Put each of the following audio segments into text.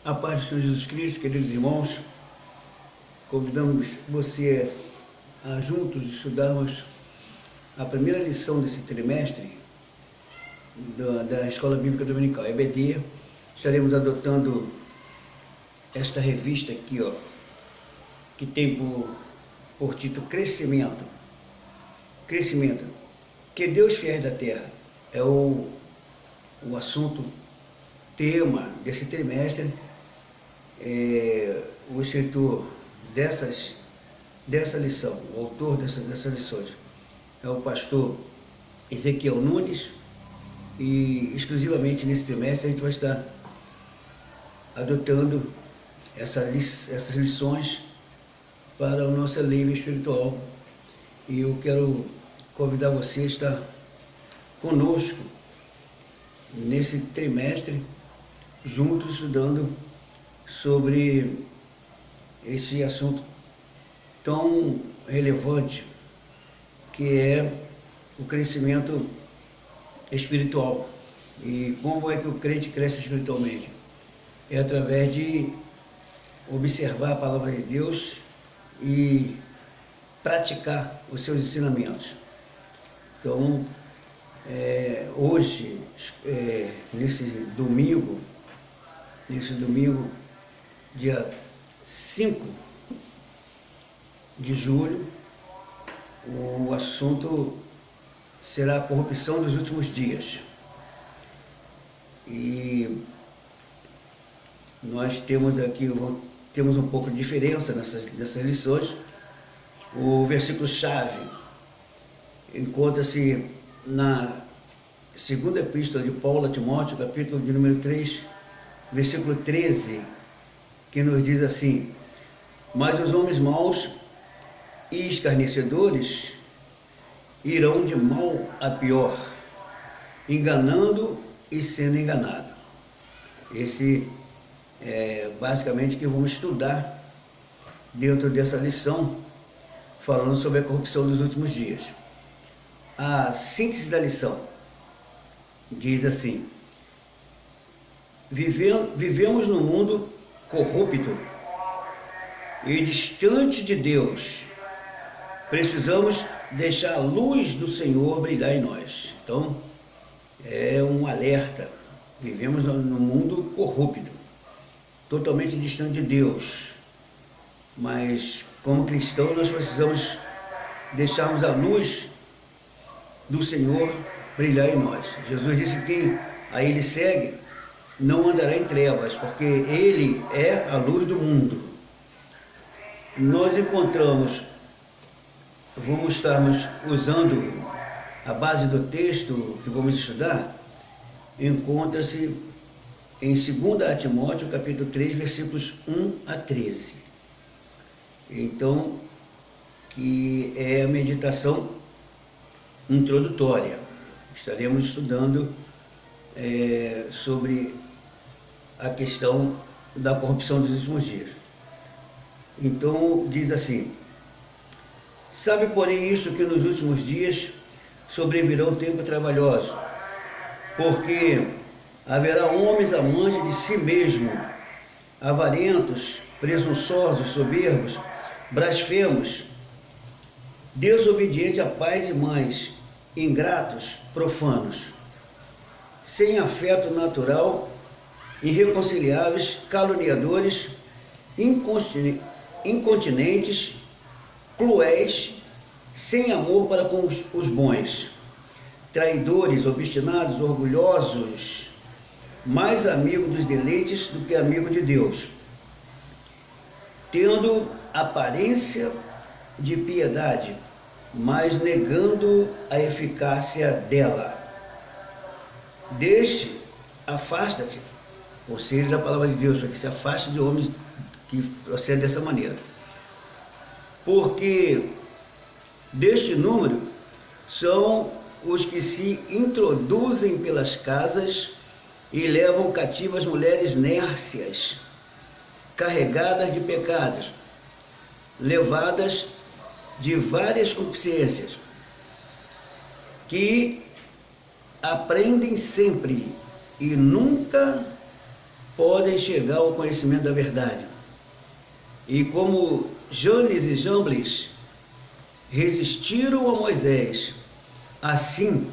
A paz do Senhor Jesus Cristo, queridos irmãos, convidamos você a juntos estudarmos a primeira lição desse trimestre da Escola Bíblica Dominical, EBD. Estaremos adotando esta revista aqui, que tem por título Crescimento. Crescimento. Que Deus fez da terra é o assunto, tema desse trimestre. O escritor dessa lição, o autor dessas lições, é o pastor Ezequiel Nunes, e exclusivamente nesse trimestre a gente vai estar adotando essas lições para a nossa lei espiritual. E eu quero convidar você a estar conosco nesse trimestre, juntos estudando sobre esse assunto tão relevante que é o crescimento espiritual. E como é que o crente cresce espiritualmente? É através de observar a palavra de Deus e praticar os seus ensinamentos. Então, hoje, nesse domingo, dia 5 de julho, o assunto será a corrupção dos últimos dias. E nós temos um pouco de diferença nessas lições. O versículo-chave encontra-se na segunda epístola de Paulo a Timóteo, capítulo de número 3, versículo 13, que nos diz assim: mas os homens maus e escarnecedores irão de mal a pior, enganando e sendo enganado. Esse é basicamente o que vamos estudar dentro dessa lição, falando sobre a corrupção dos últimos dias. A síntese da lição diz assim: vivemos num mundo corrupto e distante de Deus. Precisamos deixar a luz do Senhor brilhar em nós. Então, é um alerta. Vivemos num mundo corrupto, totalmente distante de Deus. Mas, como cristãos, nós precisamos deixarmos a luz do Senhor brilhar em nós. Jesus disse que quem a Ele segue não andará em trevas, porque Ele é a luz do mundo. Nós vamos estarmos usando a base do texto que vamos estudar, encontra-se em 2 Timóteo, capítulo 3, versículos 1 a 13. Então, que é a meditação introdutória. Estaremos estudando sobre a questão da corrupção dos últimos dias. Então, diz assim: sabe, porém, isso, que nos últimos dias sobrevirão tempo trabalhoso, porque haverá homens amantes de si mesmo, avarentos, presunçosos, soberbos, blasfemos, desobedientes a pais e mães, ingratos, profanos, sem afeto natural, irreconciliáveis, caluniadores, incontinentes, cruéis, sem amor para com os bons, traidores, obstinados, orgulhosos, mais amigo dos deleites do que amigo de Deus, tendo aparência de piedade, mas negando a eficácia dela. Afasta-te, por seres a palavra de Deus, para que se afaste de homens que procedem dessa maneira. Porque deste número são os que se introduzem pelas casas e levam cativas mulheres nércias, carregadas de pecados, levadas de várias concupiscências, que aprendem sempre e nunca podem chegar ao conhecimento da verdade. E como Janes e Jambres resistiram a Moisés, assim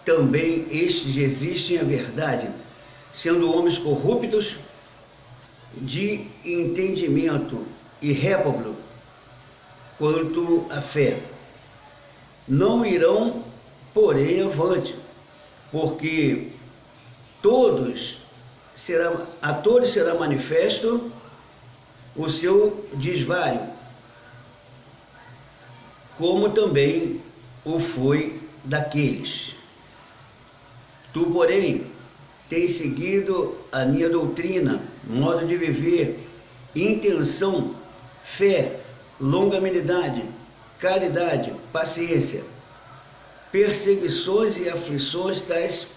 também estes resistem à verdade, sendo homens corruptos de entendimento e réprobo quanto à fé. Não irão, porém, avante, porque a todos será manifesto o seu desvario, como também o foi daqueles. Tu, porém, tens seguido a minha doutrina, modo de viver, intenção, fé, longanimidade, caridade, paciência, perseguições e aflições tais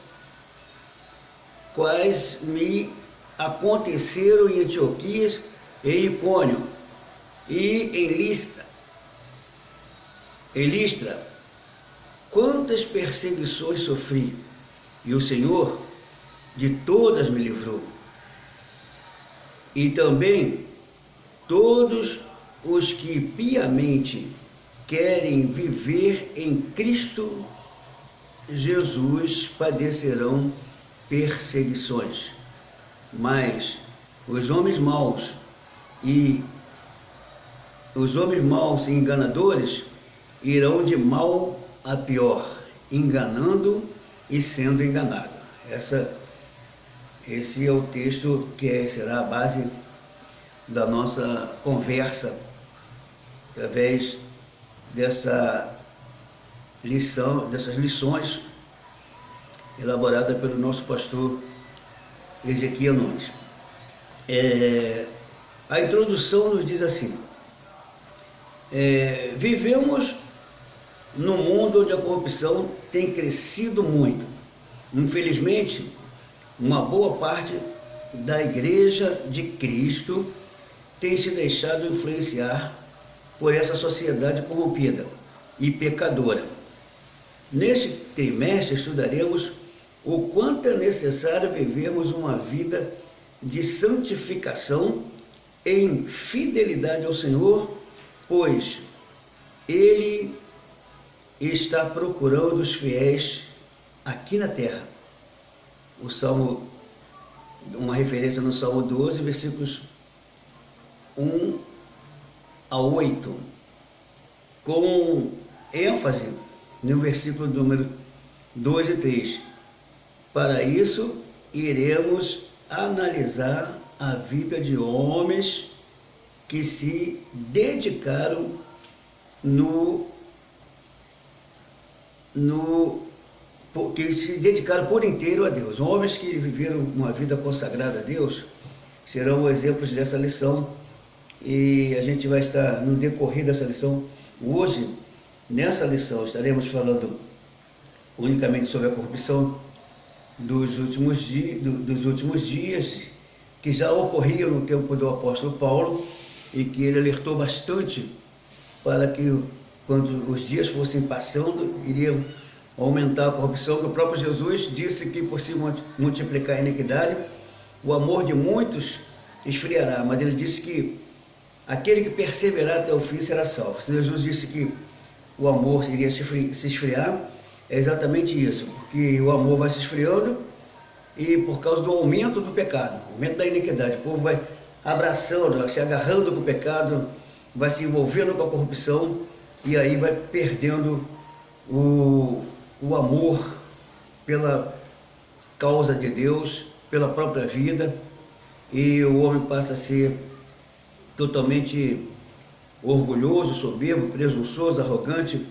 quais me aconteceram em Antioquia, em Icônio e em Listra. Quantas perseguições sofri, e o Senhor de todas me livrou. E também todos os que piamente querem viver em Cristo Jesus padecerão perseguições. Mas os homens maus e enganadores irão de mal a pior, enganando e sendo enganado. Esse é o texto que será a base da nossa conversa, através dessas lições elaboradas pelo nosso pastor Ezequiel Nunes. A introdução nos diz assim: vivemos num mundo onde a corrupção tem crescido muito. Infelizmente, uma boa parte da Igreja de Cristo tem se deixado influenciar por essa sociedade corrompida e pecadora. Neste trimestre estudaremos o quanto é necessário vivermos uma vida de santificação em fidelidade ao Senhor, pois Ele está procurando os fiéis aqui na terra. O Salmo, uma referência no Salmo 12, versículos 1 a 8, com ênfase no versículo número 2 e 3. Para isso, iremos analisar a vida de homens que se dedicaram que se dedicaram por inteiro a Deus. Homens que viveram uma vida consagrada a Deus serão exemplos dessa lição, e a gente vai estar no decorrer dessa lição. Hoje, nessa lição, estaremos falando unicamente sobre a corrupção dos últimos dias, que já ocorriam no tempo do apóstolo Paulo, e que ele alertou bastante para que, quando os dias fossem passando, iriam aumentar a corrupção. Que o próprio Jesus disse que, por se multiplicar a iniquidade, o amor de muitos esfriará, mas ele disse que aquele que perseverar até o fim será salvo. Se Jesus disse que o amor iria se esfriar, é exatamente isso, porque o amor vai se esfriando, e por causa do aumento do pecado, aumento da iniquidade, o povo vai abraçando, se agarrando com o pecado, vai se envolvendo com a corrupção, e aí vai perdendo o amor pela causa de Deus, pela própria vida, e o homem passa a ser totalmente orgulhoso, soberbo, presunçoso, arrogante,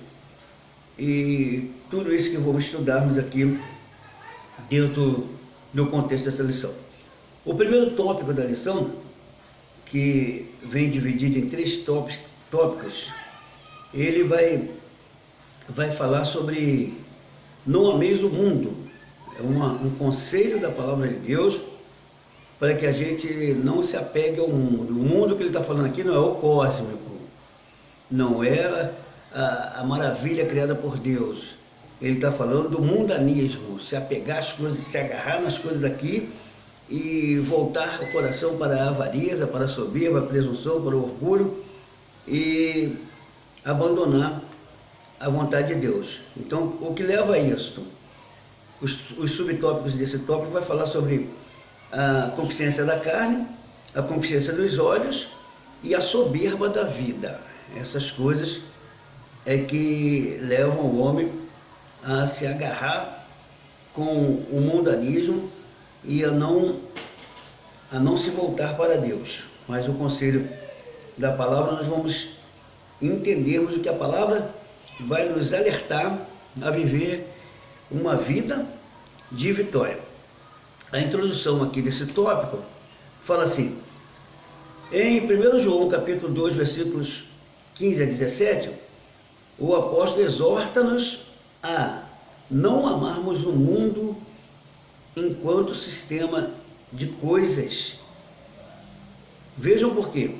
e tudo isso que vamos estudarmos aqui dentro do contexto dessa lição. O primeiro tópico da lição, que vem dividido em 3 tópicos, ele vai falar sobre não ameis o mundo. É um conselho da palavra de Deus para que a gente não se apegue ao mundo. O mundo que ele está falando aqui não é o cósmico, não é a maravilha criada por Deus. Ele está falando do mundanismo, se apegar às coisas, se agarrar nas coisas daqui e voltar o coração para a avareza, para a soberba, a presunção, para o orgulho e abandonar a vontade de Deus. Então, o que leva a isso? Os subtópicos desse tópico vai falar sobre a concupiscência da carne, a concupiscência dos olhos e a soberba da vida. Essas coisas é que levam o homem a se agarrar com o mundanismo e a não se voltar para Deus. Mas o conselho da palavra, nós vamos entendermos o que a palavra vai nos alertar a viver uma vida de vitória. A introdução aqui desse tópico fala assim: em 1 João capítulo 2, versículos 15 a 17, o apóstolo exorta-nos a não amarmos o mundo enquanto sistema de coisas. Vejam por quê.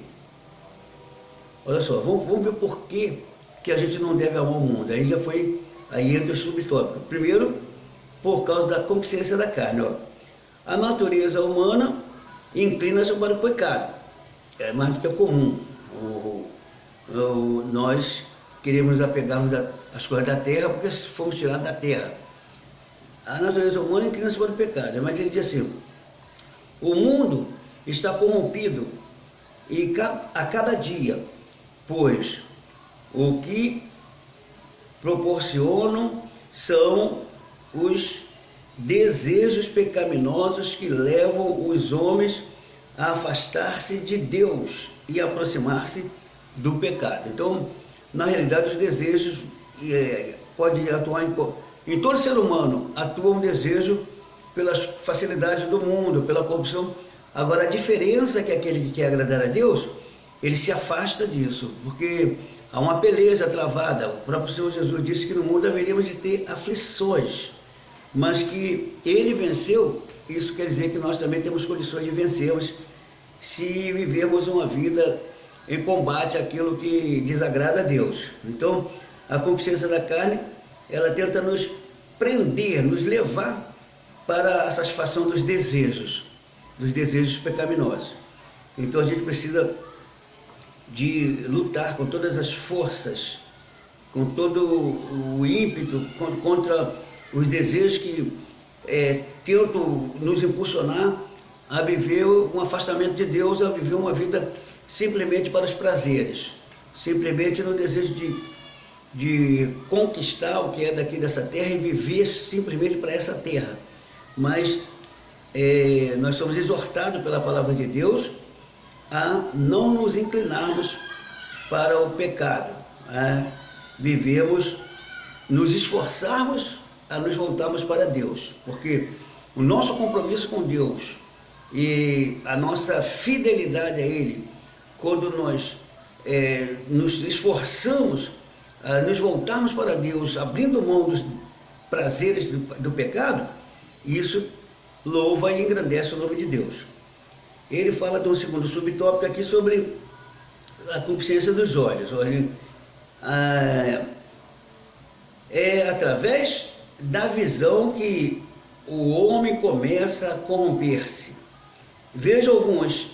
Olha só, vamos ver por que a gente não deve amar o mundo. Aí entra o subtópico. Primeiro, por causa da concupiscência da carne. Ó. A natureza humana inclina-se para o pecado. É mais do que comum. Nós queremos apegarmos às coisas da terra porque fomos tirados da terra. A natureza humana inclina-se para o pecado. Mas ele diz assim: o mundo está corrompido e a cada dia, pois o que proporcionam são os desejos pecaminosos que levam os homens a afastar-se de Deus e aproximar-se do pecado. Então, na realidade, os desejos podem atuar em todo ser humano, atua um desejo pelas facilidades do mundo, pela corrupção. Agora, a diferença é que aquele que quer agradar a Deus, ele se afasta disso, porque há uma peleja travada. O próprio Senhor Jesus disse que no mundo haveríamos de ter aflições, mas que ele venceu. Isso quer dizer que nós também temos condições de vencermos se vivermos uma vida em combate àquilo que desagrada a Deus. Então, a concupiscência da carne, ela tenta nos prender, nos levar para a satisfação dos desejos pecaminosos. Então a gente precisa de lutar com todas as forças, com todo o ímpeto contra os desejos que tentam nos impulsionar a viver um afastamento de Deus, a viver uma vida simplesmente para os prazeres, simplesmente no desejo de conquistar o que é daqui dessa terra e viver simplesmente para essa terra. Mas nós somos exortados pela palavra de Deus a não nos inclinarmos para o pecado, a vivermos, nos esforçarmos a nos voltarmos para Deus, porque o nosso compromisso com Deus e a nossa fidelidade a Ele, quando nós nos esforçamos a nos voltarmos para Deus, abrindo mão dos prazeres do pecado, isso louva e engrandece o nome de Deus. Ele fala de um segundo subtópico aqui sobre a concupiscência dos olhos. Olha, é através da visão que o homem começa a corromper-se. Veja alguns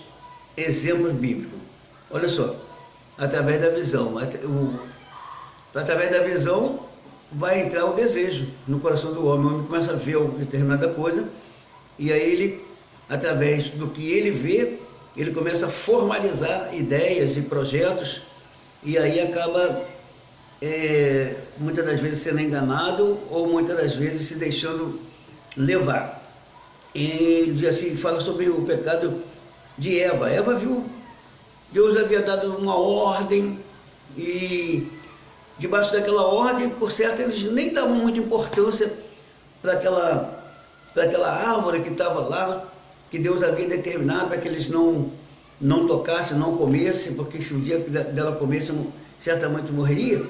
exemplos bíblicos. Olha só, através da visão. Através da visão vai entrar o desejo no coração do homem. O homem começa a ver determinada coisa e aí ele, através do que ele vê, ele começa a formalizar ideias e projetos e aí acaba muitas das vezes sendo enganado ou muitas das vezes se deixando levar. E assim, fala sobre o pecado de Eva. Eva viu, Deus havia dado uma ordem e debaixo daquela ordem, por certo, eles nem davam muita importância para aquela árvore que estava lá, que Deus havia determinado para que eles não tocassem, não comessem, porque se o dia dela comessem, certamente morreria.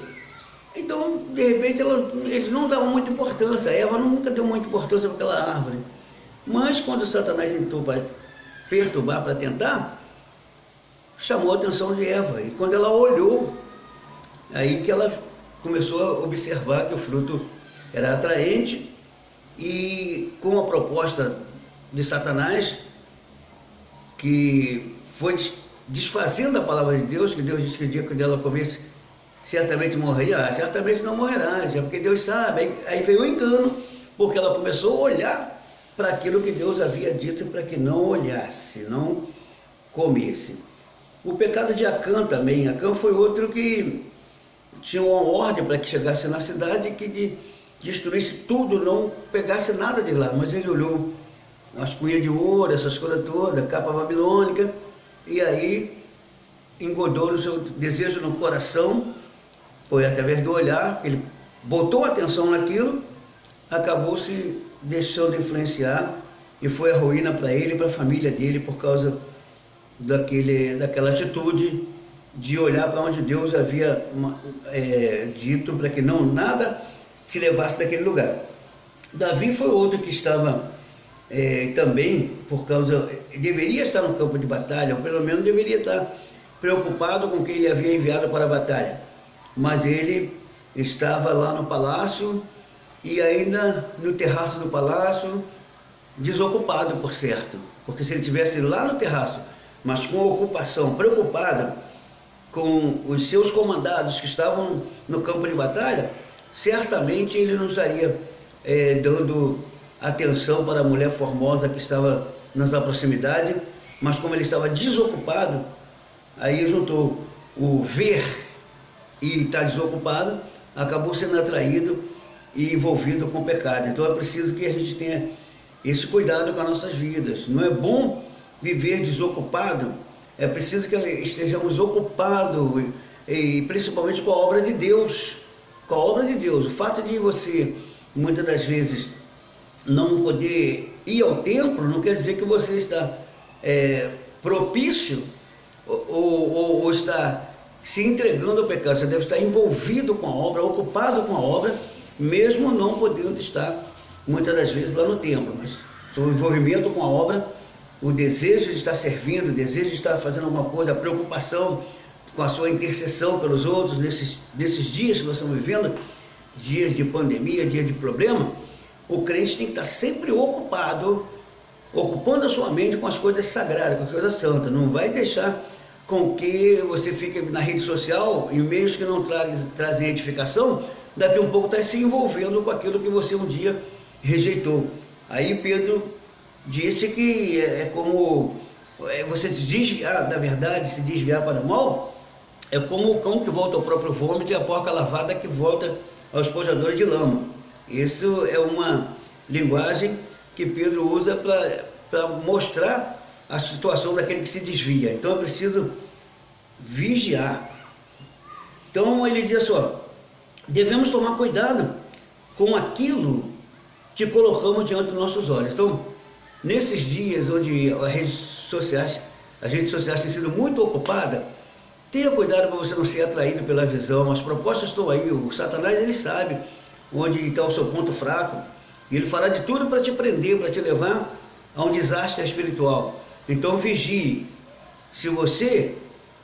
Então, de repente, eles não davam muita importância. A Eva nunca deu muita importância para aquela árvore. Mas quando Satanás entrou para perturbar, para tentar, chamou a atenção de Eva. E quando ela olhou, aí que ela começou a observar que o fruto era atraente e com a proposta de Satanás, que foi desfazendo a palavra de Deus, que Deus disse que o dia que ela comesse, certamente morreria. Certamente não morrerá, já porque Deus sabe. Aí veio o engano, porque ela começou a olhar para aquilo que Deus havia dito para que não olhasse, não comesse. O pecado de Acã também. Acã foi outro que tinha uma ordem para que chegasse na cidade que destruísse tudo, não pegasse nada de lá. Mas ele olhou as cunhas de ouro, essas coisas todas, capa babilônica, e aí engodou o seu desejo no coração, foi através do olhar, ele botou atenção naquilo, acabou se deixando influenciar, e foi a ruína para ele e para a família dele por causa daquela atitude de olhar para onde Deus havia dito para que nada se levasse daquele lugar. Davi foi outro que estava também, deveria estar no campo de batalha, ou pelo menos deveria estar preocupado com quem ele havia enviado para a batalha, mas ele estava lá no palácio, e ainda no terraço do palácio, desocupado, por certo, porque se ele estivesse lá no terraço, mas com ocupação, preocupado com os seus comandados que estavam no campo de batalha, certamente ele não estaria dando atenção para a mulher formosa que estava na proximidade, mas como ele estava desocupado, aí juntou o ver e estar desocupado, acabou sendo atraído e envolvido com o pecado. Então é preciso que a gente tenha esse cuidado com as nossas vidas. Não é bom viver desocupado, é preciso que estejamos ocupados, e principalmente com a obra de Deus. Com a obra de Deus. O fato de você, muitas das vezes, não poder ir ao templo, não quer dizer que você está propício ou está se entregando ao pecado. Você deve estar envolvido com a obra, ocupado com a obra, mesmo não podendo estar, muitas das vezes, lá no templo. Mas o envolvimento com a obra, o desejo de estar servindo, o desejo de estar fazendo alguma coisa, a preocupação com a sua intercessão pelos outros, nesses dias que nós estamos vivendo, dias de pandemia, dias de problema, o crente tem que estar sempre ocupado, ocupando a sua mente com as coisas sagradas, com as coisas santas. Não vai deixar com que você fique na rede social, em meios que não trazem edificação, daqui a um pouco está se envolvendo com aquilo que você um dia rejeitou. Aí Pedro disse que é como você se desviar da verdade, se desviar para o mal, é como o cão que volta ao próprio vômito e a porca lavada que volta aos pojadores de lama. Isso é uma linguagem que Pedro usa para mostrar a situação daquele que se desvia. Então é preciso vigiar. Então ele diz assim, devemos tomar cuidado com aquilo que colocamos diante dos nossos olhos. Então, nesses dias onde as redes sociais têm sido muito ocupadas, tenha cuidado para você não ser atraído pela visão. As propostas estão aí, o Satanás ele sabe onde está o seu ponto fraco, e ele fará de tudo para te prender, para te levar a um desastre espiritual. Então vigie. Se você,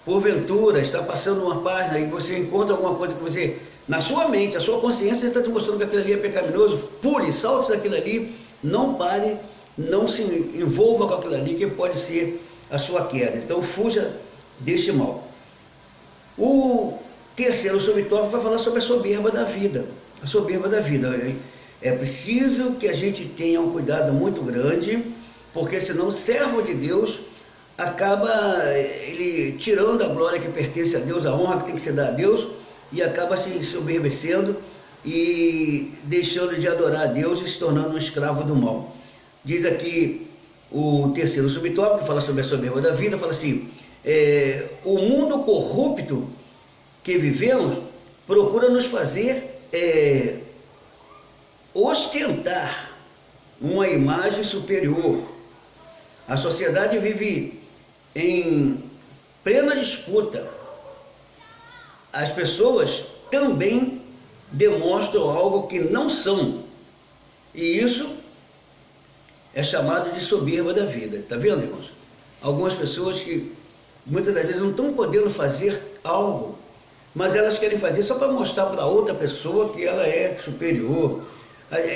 porventura, está passando uma página e você encontra alguma coisa que você, na sua mente, a sua consciência está te mostrando que aquilo ali é pecaminoso, pule, salte daquilo ali, não pare, não se envolva com aquilo ali que pode ser a sua queda. Então fuja deste mal. O terceiro subtópico vai falar sobre a soberba da vida. A soberba da vida. É preciso que a gente tenha um cuidado muito grande, porque senão o servo de Deus acaba ele tirando a glória que pertence a Deus, a honra que tem que ser dada a Deus, e acaba se soberbecendo e deixando de adorar a Deus e se tornando um escravo do mal. Diz aqui o terceiro subtópico, fala sobre a soberba da vida, fala assim, o mundo corrupto que vivemos procura nos fazer ostentar uma imagem superior. A sociedade vive em plena disputa. As pessoas também demonstram algo que não são, e isso é chamado de soberba da vida. Está vendo, irmãos? Algumas pessoas que muitas das vezes não estão podendo fazer algo, mas elas querem fazer só para mostrar para outra pessoa que ela é superior.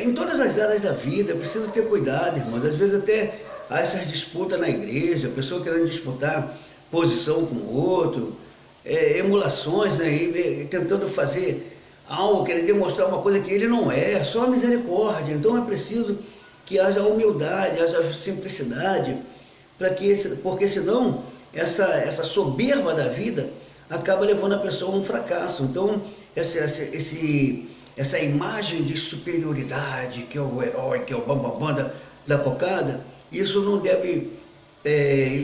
Em todas as áreas da vida, é preciso ter cuidado, irmãos. Às vezes até há essas disputas na igreja, a pessoa querendo disputar posição com o outro, emulações, né, e tentando fazer algo, querer demonstrar uma coisa que ele não é, só a misericórdia. Então é preciso que haja humildade, haja simplicidade, porque senão essa soberba da vida acaba levando a pessoa a um fracasso. Então essa imagem de superioridade, que é o herói, que é o bambambam da cocada, isso não deve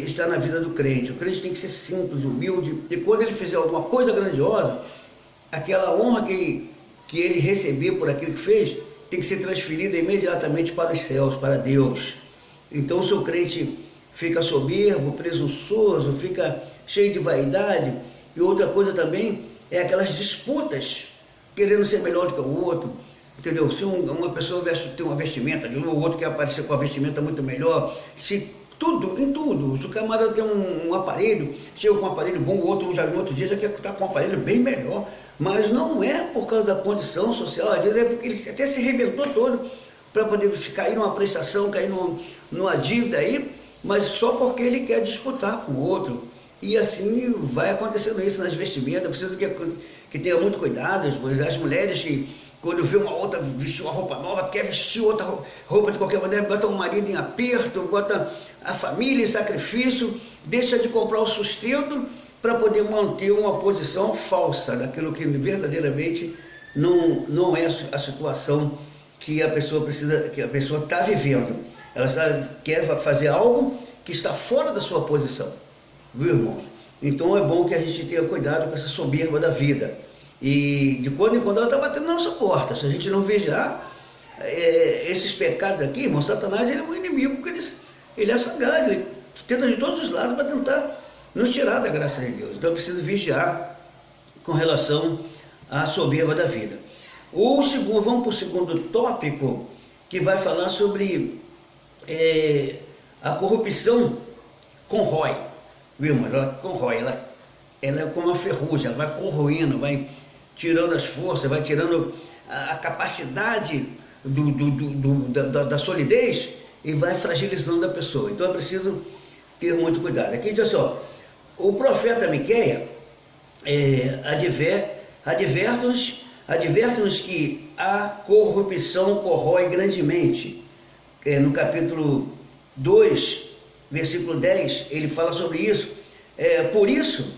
estar na vida do crente. O crente tem que ser simples, humilde, e quando ele fizer alguma coisa grandiosa, aquela honra que ele receber por aquilo que fez, tem que ser transferida imediatamente para os céus, para Deus. Então, se o crente fica soberbo, presunçoso, fica cheio de vaidade, e outra coisa também é aquelas disputas, querendo ser melhor do que o outro, entendeu? Se uma pessoa tem uma vestimenta, o outro quer aparecer com uma vestimenta muito melhor, em tudo, se o camarada tem um aparelho, chega com um aparelho bom, o outro já no outro dia já quer estar com um aparelho bem melhor, mas não é por causa da condição social, às vezes é porque ele até se arrebentou todo para poder cair numa prestação, cair numa dívida aí, mas só porque ele quer disputar com o outro. E assim vai acontecendo isso nas vestimentas. Preciso que tenha muito cuidado, pois as mulheres que, quando vê uma outra vestir uma roupa nova, quer vestir outra roupa de qualquer maneira, bota o marido em aperto, bota a família em sacrifício, deixa de comprar o sustento para poder manter uma posição falsa, daquilo que verdadeiramente não é a situação que a pessoa está vivendo. Ela quer fazer algo que está fora da sua posição, viu, irmãos? Então é bom que a gente tenha cuidado com essa soberba da vida. E de quando em quando ela está batendo na nossa porta. Se a gente não vigiar, esses pecados aqui, irmão, Satanás ele é um inimigo, porque ele é sagaz, ele tenta de todos os lados para tentar nos tirar da graça de Deus. Então é preciso vigiar com relação à soberba da vida. Vamos para o segundo tópico, que vai falar sobre a corrupção corrói, viu, mas ela corrói, ela é como uma ferrugem, ela vai corroendo, vai tirando as forças, vai tirando a capacidade da solidez e vai fragilizando a pessoa. Então é preciso ter muito cuidado. Aqui diz assim, ó, o profeta Miqueias adverte-nos que a corrupção corrói grandemente. No capítulo 2, versículo 10, ele fala sobre isso. Por isso,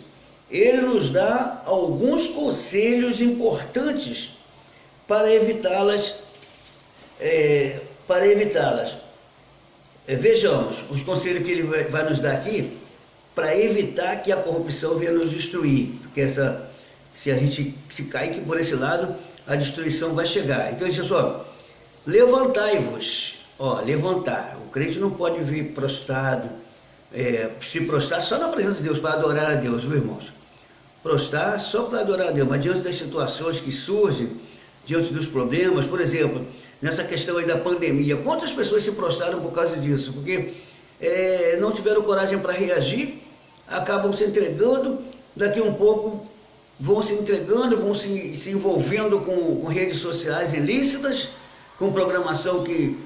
ele nos dá alguns conselhos importantes para evitá-las. Vejamos os conselhos que ele vai nos dar aqui para evitar que a corrupção venha nos destruir, porque se a gente se cair por esse lado, a destruição vai chegar. Então ele diz assim, levantai-vos, levantar. O crente não pode vir prostrado, se prostrar só na presença de Deus, para adorar a Deus, viu, irmãos? Prostrar só para adorar a Deus, mas diante das situações que surgem, diante dos problemas, por exemplo, nessa questão aí da pandemia, quantas pessoas se prostraram por causa disso? Porque não tiveram coragem para reagir, acabam se entregando, daqui um pouco vão se entregando, vão se envolvendo com redes sociais ilícitas, com programação que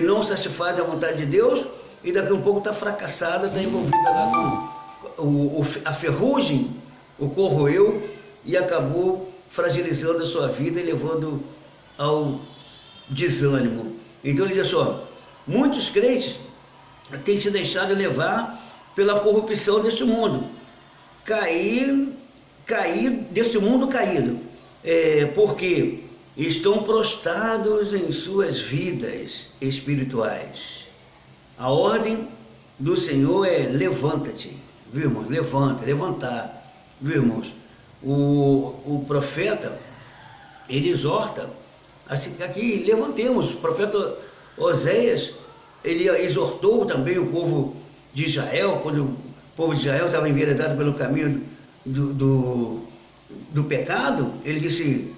não satisfaz a vontade de Deus, e daqui um pouco está fracassada, está envolvida lá com a ferrugem, o corroeu, e acabou fragilizando a sua vida e levando ao desânimo. Então ele diz assim, muitos crentes têm se deixado levar pela corrupção deste mundo, cair deste mundo caído, porque estão prostrados em suas vidas espirituais. A ordem do Senhor é levanta-te, viu, irmãos? Levantar, viu, irmãos? O profeta, ele exorta, assim, aqui levantemos. O profeta Oséias, ele exortou também o povo de Israel, quando o povo de Israel estava enveredado pelo caminho do pecado. Ele disse,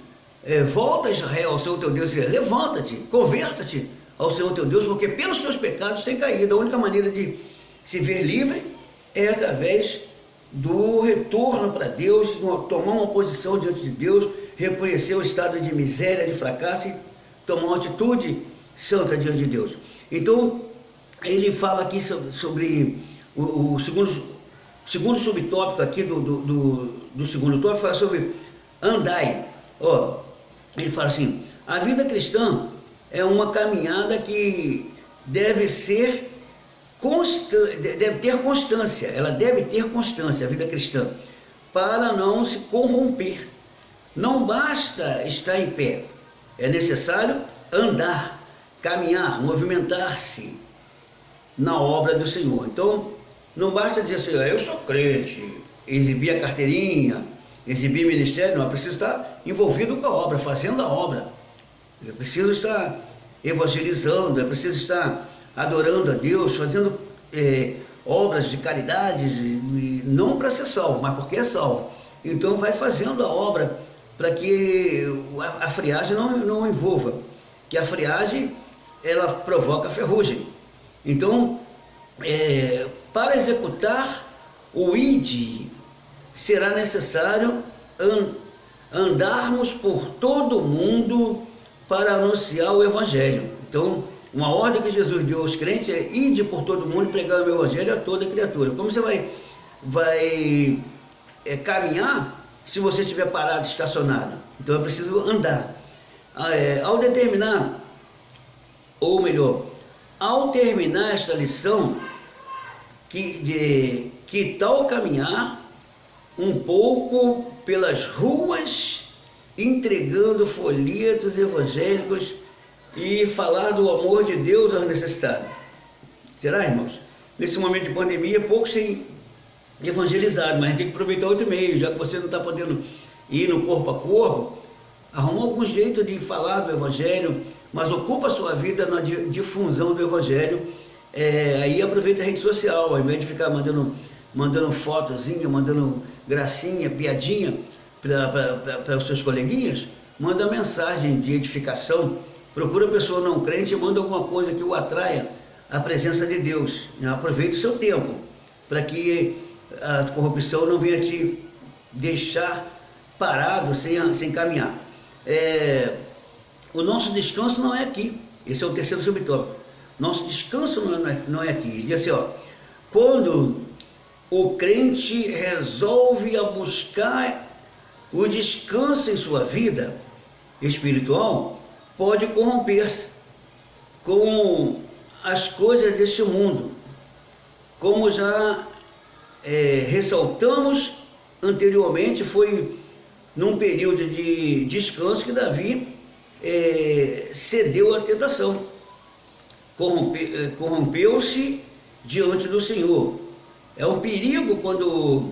volta Israel ao Senhor teu Deus, levanta-te, converta-te ao Senhor teu Deus, porque pelos teus pecados tem caído. A única maneira de se ver livre é através do retorno para Deus, tomar uma posição diante de Deus, reconhecer o estado de miséria, de fracasso e tomar uma atitude santa diante de Deus. Então, ele fala aqui sobre o segundo subtópico aqui do segundo tópico, fala sobre andai. Ó, ele fala assim, a vida cristã é uma caminhada que deve ter constância, ela deve ter constância, a vida cristã, para não se corromper. Não basta estar em pé, é necessário andar, caminhar, movimentar-se na obra do Senhor. Então, não basta dizer assim, eu sou crente, exibir a carteirinha, exibir ministério, não, é preciso estar envolvido com a obra, fazendo a obra. É preciso estar evangelizando, é preciso estar adorando a Deus, fazendo obras de caridade, não para ser salvo, mas porque é salvo. Então vai fazendo a obra para que a friagem não envolva, que a friagem ela provoca ferrugem. Então, para executar o ID, será necessário andarmos por todo o mundo para anunciar o Evangelho. Então, uma ordem que Jesus deu aos crentes é ide por todo mundo e pregar o Evangelho a toda criatura. Como você vai caminhar se você estiver parado, estacionado? Então é preciso andar. Ao determinar, ou melhor, ao terminar esta lição, que tal caminhar um pouco pelas ruas, entregando folhetos evangélicos e falar do amor de Deus aos necessitados. Será, irmãos? Nesse momento de pandemia, poucos têm evangelizado, mas a gente tem que aproveitar outro meio, já que você não está podendo ir no corpo a corpo, arruma algum jeito de falar do Evangelho, mas ocupa a sua vida na difusão do Evangelho. Aí aproveita a rede social, ao invés de ficar mandando fotozinha, mandando gracinha, piadinha para os seus coleguinhas, manda mensagem de edificação, procura a pessoa não crente e manda alguma coisa que o atraia à presença de Deus. Aproveita o seu tempo, para que a corrupção não venha te deixar parado sem caminhar. O nosso descanso não é aqui. Esse é o terceiro subtópico. Nosso descanso não é aqui. Ele diz assim, quando o crente resolve a buscar o descanso em sua vida espiritual, pode corromper-se com as coisas deste mundo, como já ressaltamos anteriormente. Foi num período de descanso que Davi cedeu à tentação, corrompeu-se diante do Senhor. É um perigo quando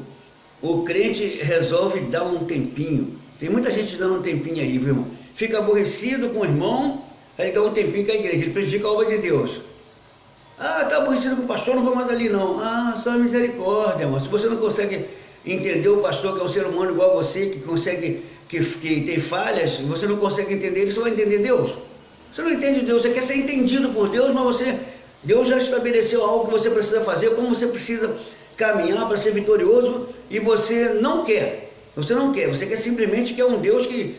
o crente resolve dar um tempinho. Tem muita gente dando um tempinho aí, viu, irmão? Fica aborrecido com o irmão, aí dá um tempinho com a igreja, ele prejudica a obra de Deus. Está aborrecido com o pastor, não vou mais ali não. Só misericórdia, irmão. Se você não consegue entender o pastor, que é um ser humano igual a você, que tem falhas, você não consegue entender ele, você vai entender Deus? Você não entende Deus, você quer ser entendido por Deus, mas Deus já estabeleceu algo que você precisa fazer, como você precisa caminhar para ser vitorioso, e você não quer. Você quer simplesmente que é um Deus que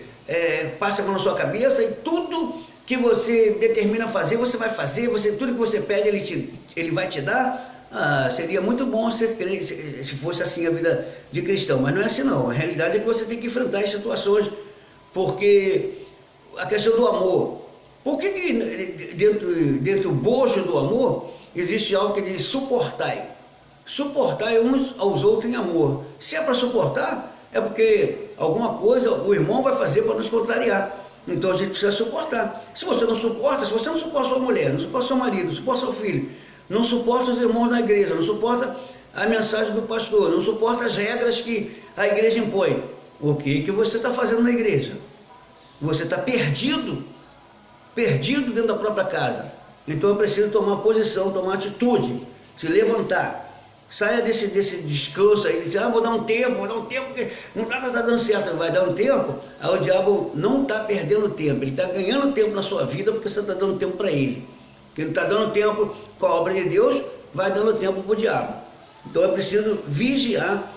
passa pela sua cabeça, e tudo que você determina fazer, você vai fazer, tudo que você pede, ele vai te dar. Seria muito bom se fosse assim a vida de cristão, mas não é assim não. A realidade é que você tem que enfrentar as situações, porque a questão do amor, por que dentro do bojo do amor existe algo que diz suportai uns aos outros em amor? Se é para suportar, é porque alguma coisa o irmão vai fazer para nos contrariar. Então a gente precisa suportar. Se você não suporta sua mulher, não suporta seu marido, não suporta seu filho, não suporta os irmãos da igreja, não suporta a mensagem do pastor, não suporta as regras que a igreja impõe, o que você está fazendo na igreja? Você está perdido dentro da própria casa. Então é preciso tomar posição, tomar atitude, se levantar. Saia desse descanso aí, dizer, vou dar um tempo, porque não está dando certo. Vai dar um tempo, aí o diabo não está perdendo tempo, ele está ganhando tempo na sua vida, porque você está dando tempo para ele. Porque ele está dando tempo com a obra de Deus, vai dando tempo para o diabo. Então é preciso vigiar,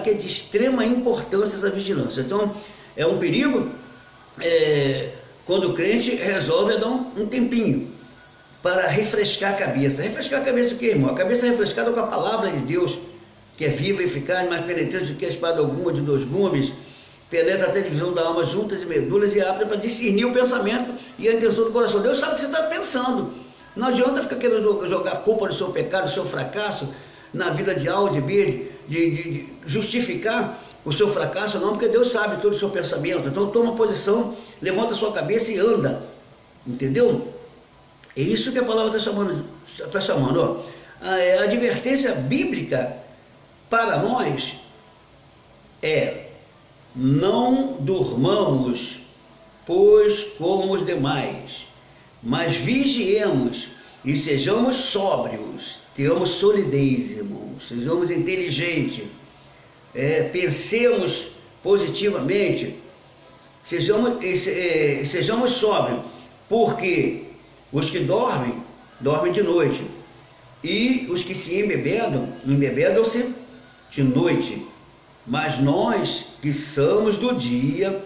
que é de extrema importância essa vigilância. Então é um perigo quando o crente resolve dar um tempinho. para refrescar a cabeça. Refrescar a cabeça o quê, irmão? A cabeça é refrescada com a palavra de Deus, que é viva e eficaz, mais penetrante do que a espada alguma de 2 gumes, penetra até a divisão da alma, juntas e medulas, e é apta para discernir o pensamento e a intenção do coração. Deus sabe o que você está pensando. Não adianta ficar querendo jogar a culpa do seu pecado, do seu fracasso, na vida de A ou de B, de justificar o seu fracasso, não, porque Deus sabe todo o seu pensamento. Então toma posição, levanta a sua cabeça e anda. Entendeu? É isso que a palavra está chamando. Ó. A advertência bíblica para nós é: não durmamos, pois como os demais, mas vigiemos e sejamos sóbrios, tenhamos solidez, irmãos, sejamos inteligentes, pensemos positivamente, sejamos sóbrios, porque os que dormem, dormem de noite, e os que se embebedam, embebedam-se de noite. Mas nós que somos do dia,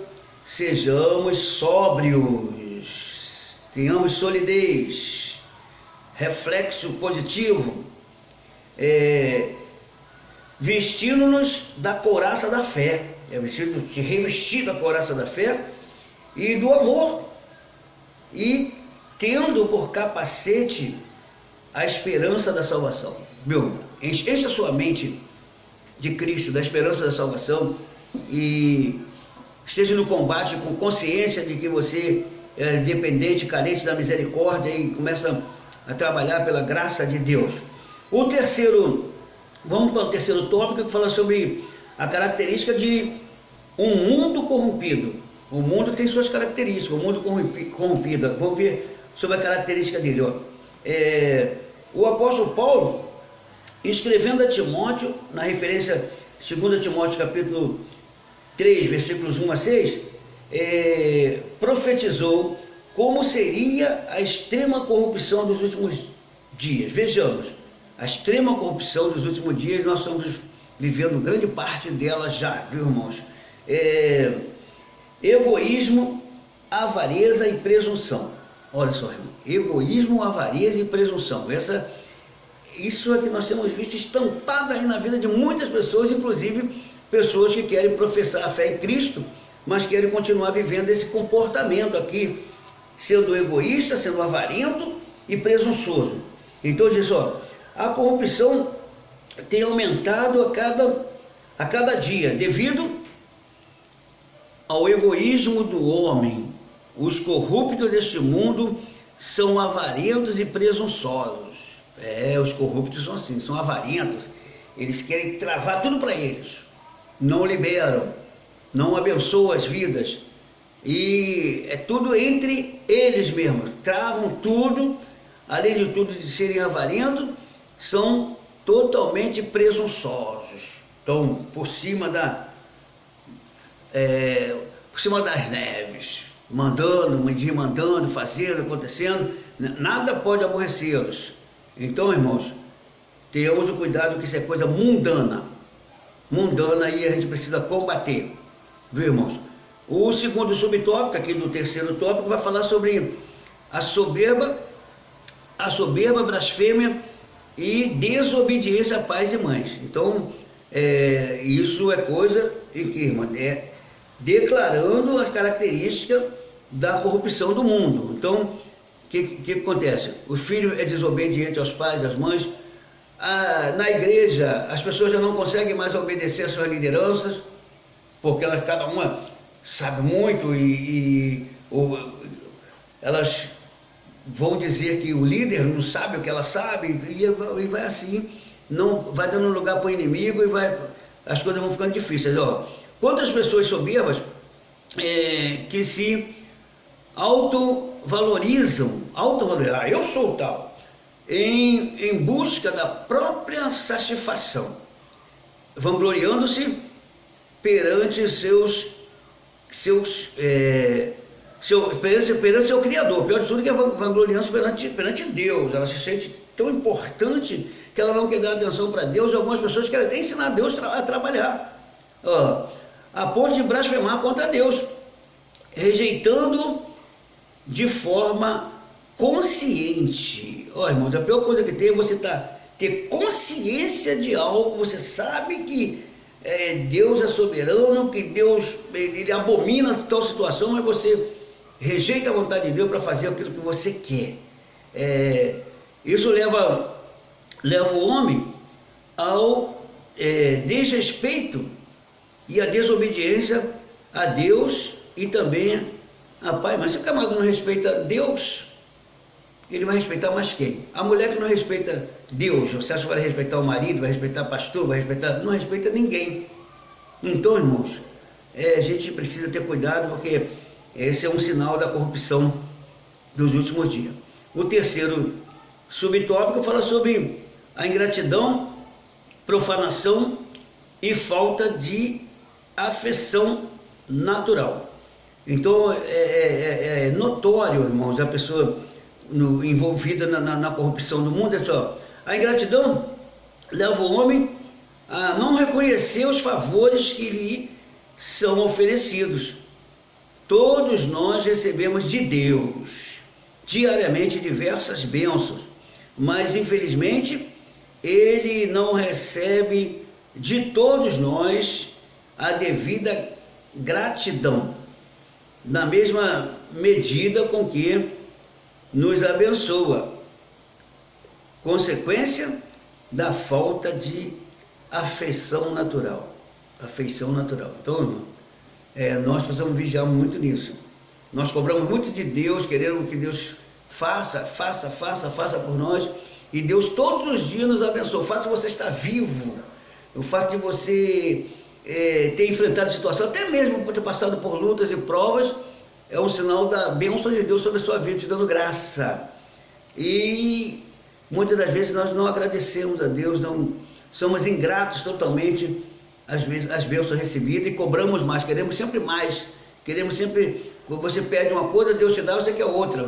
sejamos sóbrios, tenhamos solidez, reflexo positivo, vestindo-nos da couraça da fé, se revestir da couraça da fé e do amor, e tendo por capacete a esperança da salvação. Meu, enche a sua mente de Cristo, da esperança da salvação, e esteja no combate com consciência de que você é dependente, carente da misericórdia, e começa a trabalhar pela graça de Deus. Vamos para o terceiro tópico, que fala sobre a característica de um mundo corrompido. O mundo tem suas características, o mundo corrompido. Vamos ver sobre a característica dele. Ó. O apóstolo Paulo, escrevendo a Timóteo, na referência 2 Timóteo capítulo 3, versículos 1 a 6, profetizou como seria a extrema corrupção dos últimos dias. Vejamos, a extrema corrupção dos últimos dias, nós estamos vivendo grande parte dela já, viu, irmãos? Egoísmo, avareza e presunção. Olha só, irmão, egoísmo, avareza e presunção. Isso é que nós temos visto estampado aí na vida de muitas pessoas, inclusive pessoas que querem professar a fé em Cristo, mas querem continuar vivendo esse comportamento aqui, sendo egoísta, sendo avarento e presunçoso. Então diz, ó, a corrupção tem aumentado a cada dia, devido ao egoísmo do homem. Os corruptos deste mundo são avarentos e presunçosos. Os corruptos são assim, são avarentos. Eles querem travar tudo para eles. Não liberam, não abençoam as vidas. E é tudo entre eles mesmos. Travam tudo, além de tudo de serem avarentos, são totalmente presunçosos. Estão por cima das neves, mandando, fazendo, acontecendo. Nada pode aborrecê-los. Então, irmãos, tenhamos o cuidado que isso é coisa mundana. Mundana, e a gente precisa combater. Viu, irmãos? O segundo subtópico, aqui do terceiro tópico, vai falar sobre a soberba, blasfêmia e desobediência a pais e mães. Então, isso é coisa em que, irmão, declarando as características da corrupção do mundo. Então, o que acontece? O filho é desobediente aos pais, às mães. Na igreja, as pessoas já não conseguem mais obedecer às suas lideranças, porque cada uma sabe muito elas vão dizer que o líder não sabe o que ela sabe, e vai assim, não vai dando lugar para o inimigo, e as coisas vão ficando difíceis. Ó. Quantas pessoas soberbas que se autovalorizam, eu sou tal, em busca da própria satisfação, vangloriando-se perante perante seu Criador. Pior de tudo que é vangloriando-se perante Deus. Ela se sente tão importante que ela não quer dar atenção para Deus, e algumas pessoas querem até ensinar Deus a trabalhar, a ponto de blasfemar contra Deus, rejeitando de forma consciente. Ó, irmãos, a pior coisa que tem é você ter consciência de algo. Você sabe que Deus é soberano, que Deus ele abomina tal situação, mas você rejeita a vontade de Deus para fazer aquilo que você quer. Isso leva o homem ao desrespeito e a desobediência a Deus e também a Pai. Mas se o camarada não respeita Deus, ele vai respeitar mais quem? A mulher que não respeita Deus, você acha que vai respeitar o marido, vai respeitar o pastor, não respeita ninguém. Então, irmãos, a gente precisa ter cuidado, porque esse é um sinal da corrupção dos últimos dias. O terceiro subtópico fala sobre a ingratidão, profanação e falta de afeição natural. Então é notório, irmãos, a pessoa envolvida na corrupção do mundo. É só, a ingratidão leva o homem a não reconhecer os favores que lhe são oferecidos. Todos nós recebemos de Deus diariamente diversas bênçãos, mas infelizmente Ele não recebe de todos nós a devida gratidão, na mesma medida com que nos abençoa, consequência da falta de afeição natural. Então, nós precisamos vigiar muito nisso. Nós cobramos muito de Deus, querendo que Deus faça por nós, e Deus todos os dias nos abençoa. O fato de você estar vivo, o fato de você ter enfrentado a situação, até mesmo por ter passado por lutas e provas, é um sinal da bênção de Deus sobre a sua vida, te dando graça. E muitas das vezes nós não agradecemos a Deus, não somos ingratos totalmente às bênçãos recebidas e cobramos mais, queremos sempre mais, quando você pede uma coisa, Deus te dá, você quer outra,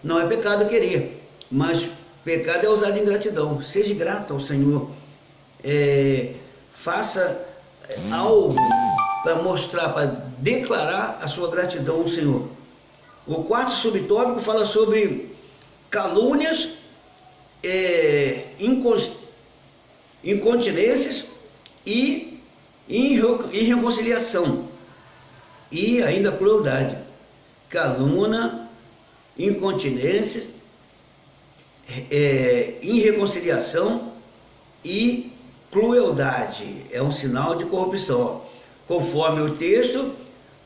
não é pecado querer, mas pecado é usar de ingratidão. Seja grato ao Senhor, faça algo para mostrar, para declarar a sua gratidão ao Senhor. O quarto subtópico fala sobre calúnias, incontinências e irreconciliação, e ainda crueldade. Calúnia, incontinência, irreconciliação e crueldade é um sinal de corrupção. Conforme o texto,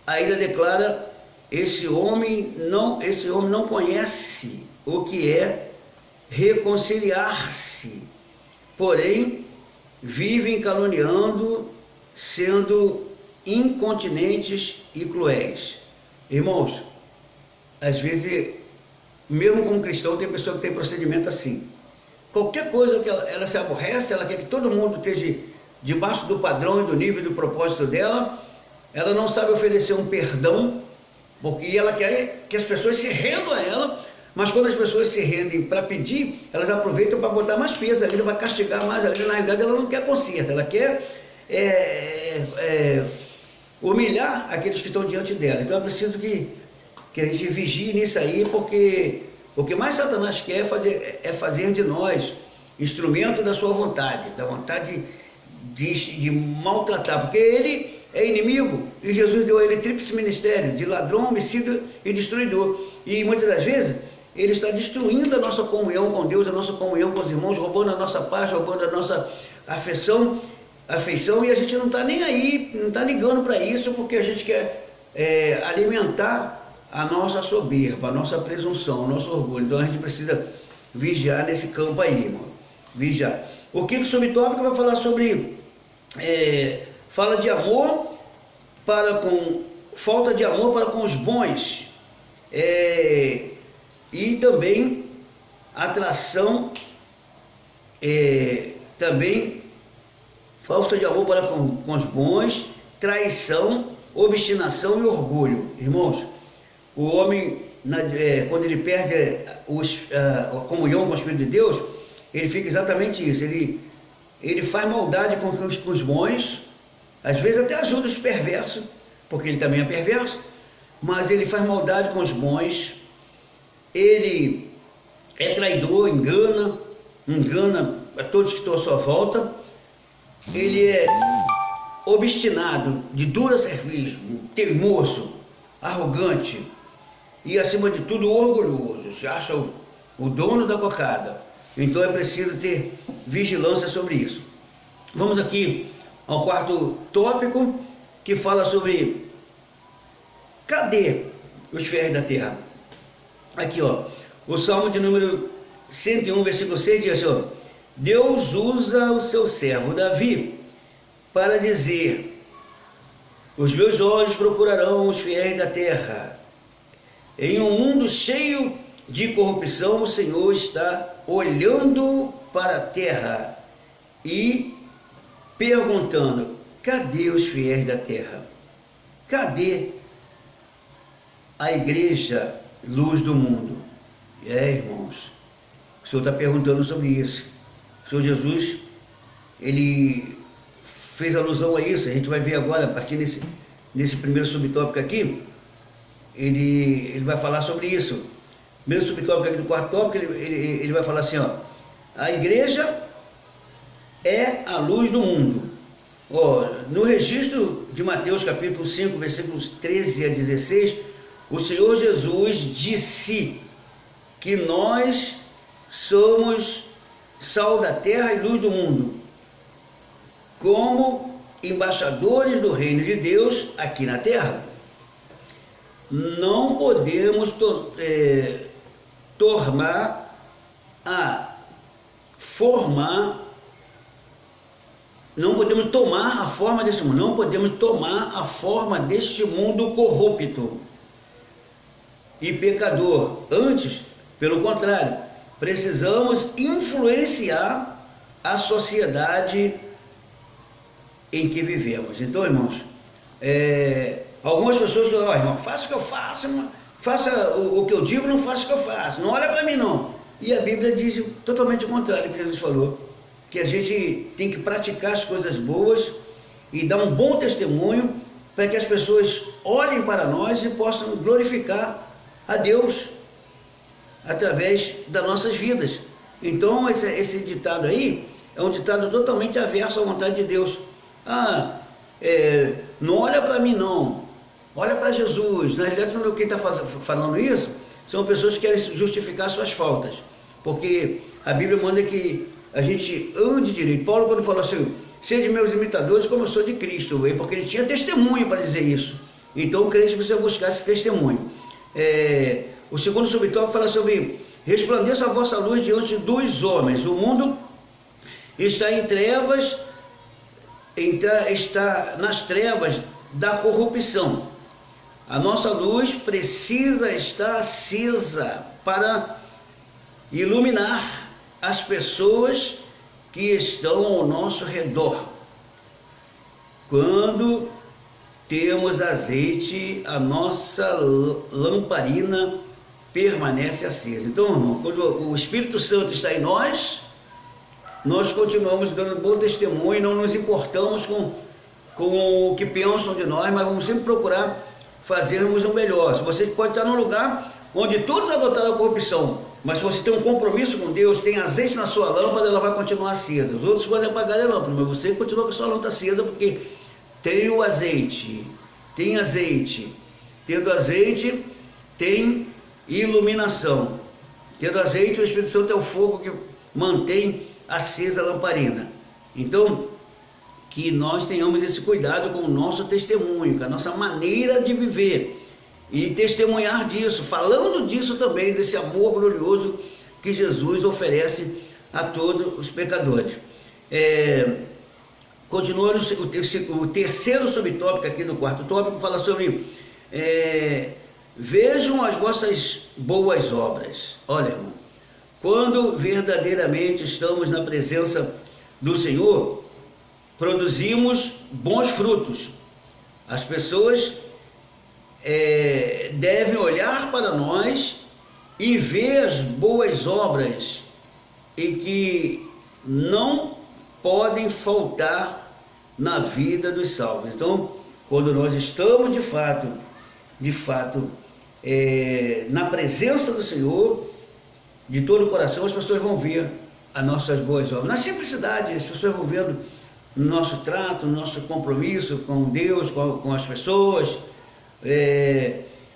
ainda declara: esse homem não conhece o que é reconciliar-se, porém vivem caluniando, sendo incontinentes e cruéis. Irmãos, às vezes, mesmo como cristão, tem pessoa que tem procedimento assim. Qualquer coisa que ela se aborrece, ela quer que todo mundo esteja debaixo do padrão e do nível e do propósito dela. Ela não sabe oferecer um perdão, porque ela quer que as pessoas se rendam a ela, mas quando as pessoas se rendem para pedir, elas aproveitam para botar mais peso ainda, para castigar mais ainda. Na realidade, ela não quer conserto, ela quer humilhar aqueles que estão diante dela. Então é preciso que a gente vigie nisso aí, porque o que mais Satanás quer é fazer de nós instrumento da sua vontade, da vontade de maltratar, porque ele é inimigo, e Jesus deu a ele tríplice ministério, de ladrão, homicida e destruidor. E muitas das vezes ele está destruindo a nossa comunhão com Deus, a nossa comunhão com os irmãos, roubando a nossa paz, roubando a nossa afeição, e a gente não está nem aí, não está ligando para isso, porque a gente quer alimentar a nossa soberba, a nossa presunção, o nosso orgulho. Então a gente precisa vigiar nesse campo aí, irmão. Vigiar. O quinto subtópico vai falar sobre fala de amor falta de amor para com os bons, e também atração, também falta de amor para com os bons, traição, obstinação e orgulho. Irmãos, o homem, quando ele perde a comunhão com o Espírito de Deus, ele fica exatamente isso, ele faz maldade com os bons, às vezes até ajuda os perversos, porque ele também é perverso, mas ele faz maldade com os bons, ele é traidor, engana a todos que estão à sua volta, ele é obstinado, de dura serviço, teimoso, arrogante e, acima de tudo, orgulhoso, se acha o dono da cocada. Então é preciso ter vigilância sobre isso. Vamos aqui ao quarto tópico, que fala sobre cadê os fiéis da terra. Aqui, ó, o Salmo de número 101, versículo 6 diz assim, ó: Deus usa o seu servo Davi para dizer: os meus olhos procurarão os fiéis da terra. Em um mundo cheio de corrupção, o Senhor está olhando para a terra e perguntando: cadê os fiéis da terra? Cadê a igreja, luz do mundo? Irmãos, o Senhor está perguntando sobre isso. O Senhor Jesus, ele fez alusão a isso. A gente vai ver agora, a partir desse primeiro subtópico aqui, ele vai falar sobre isso. Primeiro subtópico aqui do quarto tópico, ele vai falar assim, ó: a igreja é a luz do mundo. Ó, no registro de Mateus capítulo 5, versículos 13 a 16, o Senhor Jesus disse que nós somos sal da terra e luz do mundo, como embaixadores do reino de Deus aqui na terra. Não podemos não podemos tomar a forma desse mundo, não podemos tomar a forma deste mundo corrupto e pecador. Antes, pelo contrário, precisamos influenciar a sociedade em que vivemos. Então, irmãos, algumas pessoas falam: ó, irmão, faça o que eu faço, faça o que eu digo, não faça o que eu faço, não olha para mim não. E a Bíblia diz totalmente o contrário do que Jesus falou, que a gente tem que praticar as coisas boas e dar um bom testemunho para que as pessoas olhem para nós e possam glorificar a Deus através das nossas vidas. Então esse ditado aí é um ditado totalmente averso à vontade de Deus. Não olha para mim não, olha para Jesus. Na realidade, quem está falando isso são pessoas que querem justificar suas faltas, porque a Bíblia manda que a gente ande direito. Paulo, quando falou assim: sede meus imitadores como eu sou de Cristo, porque ele tinha testemunho para dizer isso. Então o crente precisa buscar esse testemunho. O segundo subtópico fala sobre: resplandeça a vossa luz diante dos homens. O mundo está em trevas, está nas trevas da corrupção. A nossa luz precisa estar acesa para iluminar as pessoas que estão ao nosso redor. Quando temos azeite, a nossa lamparina permanece acesa. Então, irmão, quando o Espírito Santo está em nós, nós continuamos dando bom testemunho, não nos importamos com o que pensam de nós, mas vamos sempre procurar fazermos o melhor. Se você pode estar num lugar onde todos adotaram a corrupção, mas se você tem um compromisso com Deus, tem azeite na sua lâmpada, ela vai continuar acesa. Os outros podem apagar a lâmpada, mas você continua com a sua lâmpada acesa, porque tem o azeite, tem azeite. Tendo azeite, tem iluminação. Tendo azeite, o Espírito Santo é o fogo que mantém acesa a lamparina. Então, que nós tenhamos esse cuidado com o nosso testemunho, com a nossa maneira de viver, e testemunhar disso, falando disso também, desse amor glorioso que Jesus oferece a todos os pecadores. Continuando o terceiro subtópico aqui no quarto tópico, fala sobre vejam as vossas boas obras. Olha, irmão, quando verdadeiramente estamos na presença do Senhor, produzimos bons frutos. As pessoas devem olhar para nós e ver as boas obras e que não podem faltar na vida dos salvos. Então, quando nós estamos de fato na presença do Senhor, de todo o coração, as pessoas vão ver as nossas boas obras. Na simplicidade, as pessoas vão vendo no nosso trato, no nosso compromisso com Deus, com as pessoas.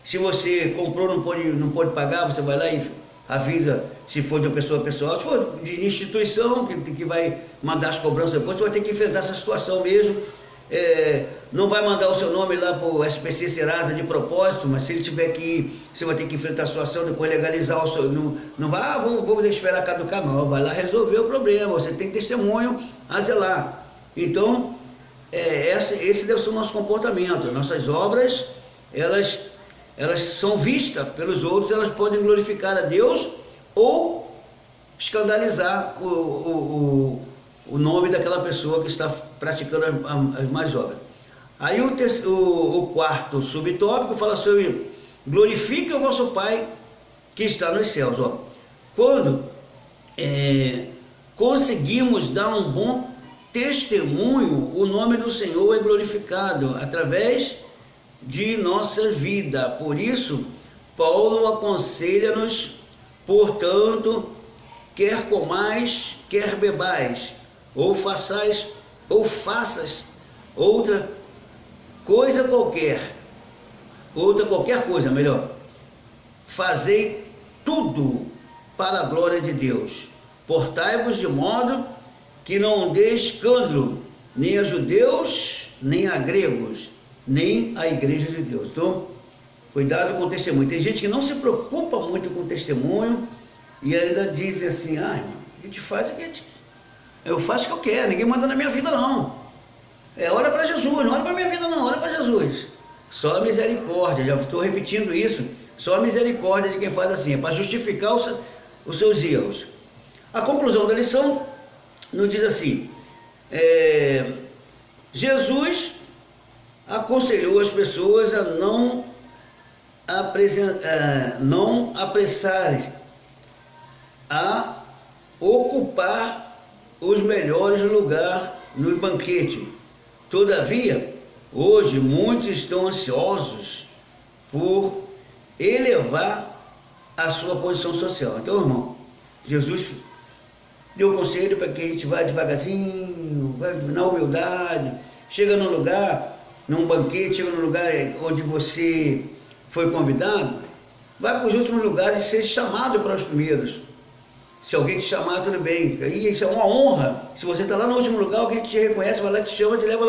Se você comprou, não pode pagar, você vai lá e avisa, se for de uma pessoa pessoal. Se for de instituição, que vai mandar as cobranças depois, você vai ter que enfrentar essa situação mesmo. Não vai mandar o seu nome lá para o SPC Serasa de propósito, mas se ele tiver que ir, você vai ter que enfrentar a situação, depois legalizar o seu... Não vai, vamos esperar caducar, não. Vai lá resolver o problema, você tem testemunho a zelar. Então, esse deve ser o nosso comportamento. Nossas obras, elas são vistas pelos outros, elas podem glorificar a Deus ou escandalizar o nome daquela pessoa que está praticando as más obras. Aí o quarto subtópico fala sobre glorifique o vosso Pai que está nos céus. Quando conseguimos dar um bom testemunho, o nome do Senhor é glorificado através de nossa vida. Por isso, Paulo aconselha-nos, portanto, quer comais, quer bebais, ou faças outra qualquer coisa, melhor, fazei tudo para a glória de Deus. Portai-vos de modo que não dê escândalo nem a judeus, nem a gregos, nem a igreja de Deus. Então, cuidado com o testemunho. Tem gente que não se preocupa muito com o testemunho e ainda diz assim, irmão, a gente faz o que eu faço o que eu quero, ninguém manda na minha vida não. Olha para Jesus, não olha para minha vida não, olha para Jesus. Só a misericórdia, já estou repetindo isso, só a misericórdia de quem faz assim, é para justificar os seus erros. A conclusão da lição nos diz assim, Jesus aconselhou as pessoas a não apressarem a ocupar os melhores lugares no banquete. Todavia, hoje muitos estão ansiosos por elevar a sua posição social. Então, irmão, Jesus deu conselho para que a gente vá devagarzinho, vai na humildade, chega num lugar, num banquete, chega num lugar onde você foi convidado, vai para os últimos lugares e seja chamado para os primeiros. Se alguém te chamar, tudo bem. Aí isso é uma honra. Se você está lá no último lugar, alguém te reconhece, vai lá, te chama, te leva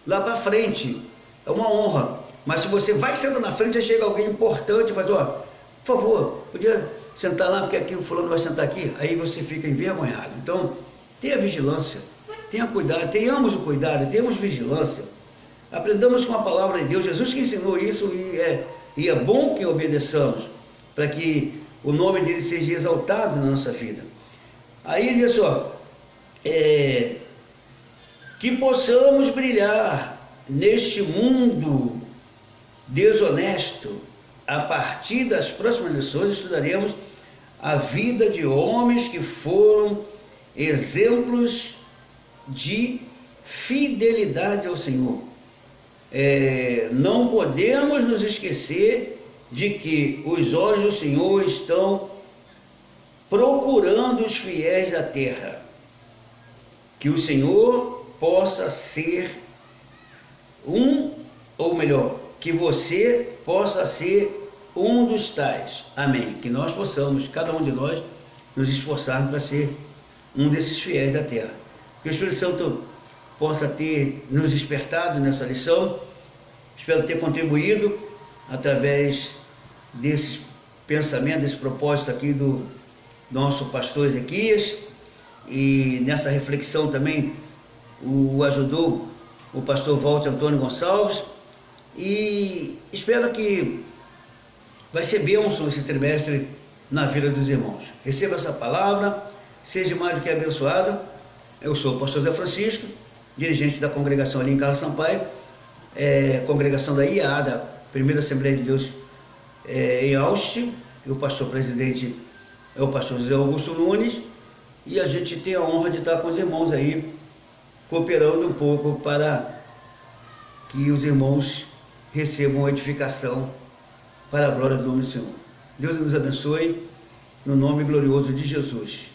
lá para frente. É uma honra. Mas se você vai sentar na frente, já chega alguém importante e faz, por favor, podia sentar lá, porque aqui o fulano vai sentar aqui. Aí você fica envergonhado. Então, tenha vigilância, tenha cuidado, tenhamos o cuidado, tenhamos vigilância. Aprendamos com a palavra de Deus. Jesus que ensinou isso e é bom que obedeçamos, para que o nome dele seja exaltado na nossa vida. Aí ele diz que possamos brilhar neste mundo desonesto. A partir das próximas lições estudaremos a vida de homens que foram exemplos de fidelidade ao Senhor. Não podemos nos esquecer de que os olhos do Senhor estão procurando os fiéis da terra. Que o Senhor possa ser que você possa ser um dos tais. Amém. Que nós possamos, cada um de nós, nos esforçarmos para ser um desses fiéis da terra. Que o Espírito Santo possa ter nos despertado nessa lição. Espero ter contribuído através desses pensamentos, desse propósito aqui do nosso pastor Ezequias, e nessa reflexão também o ajudou o pastor Walter Antônio Gonçalves, e espero que vai ser bênção esse trimestre na vida dos irmãos. Receba essa palavra, seja mais do que abençoado. Eu sou o pastor Zé Francisco, dirigente da congregação ali em Carlos Sampaio, congregação da IAA, da Primeira Assembleia de Deus em Austin, e o pastor presidente é o pastor José Augusto Nunes, e a gente tem a honra de estar com os irmãos aí, cooperando um pouco para que os irmãos recebam edificação para a glória do nome do Senhor. Deus nos abençoe, no nome glorioso de Jesus.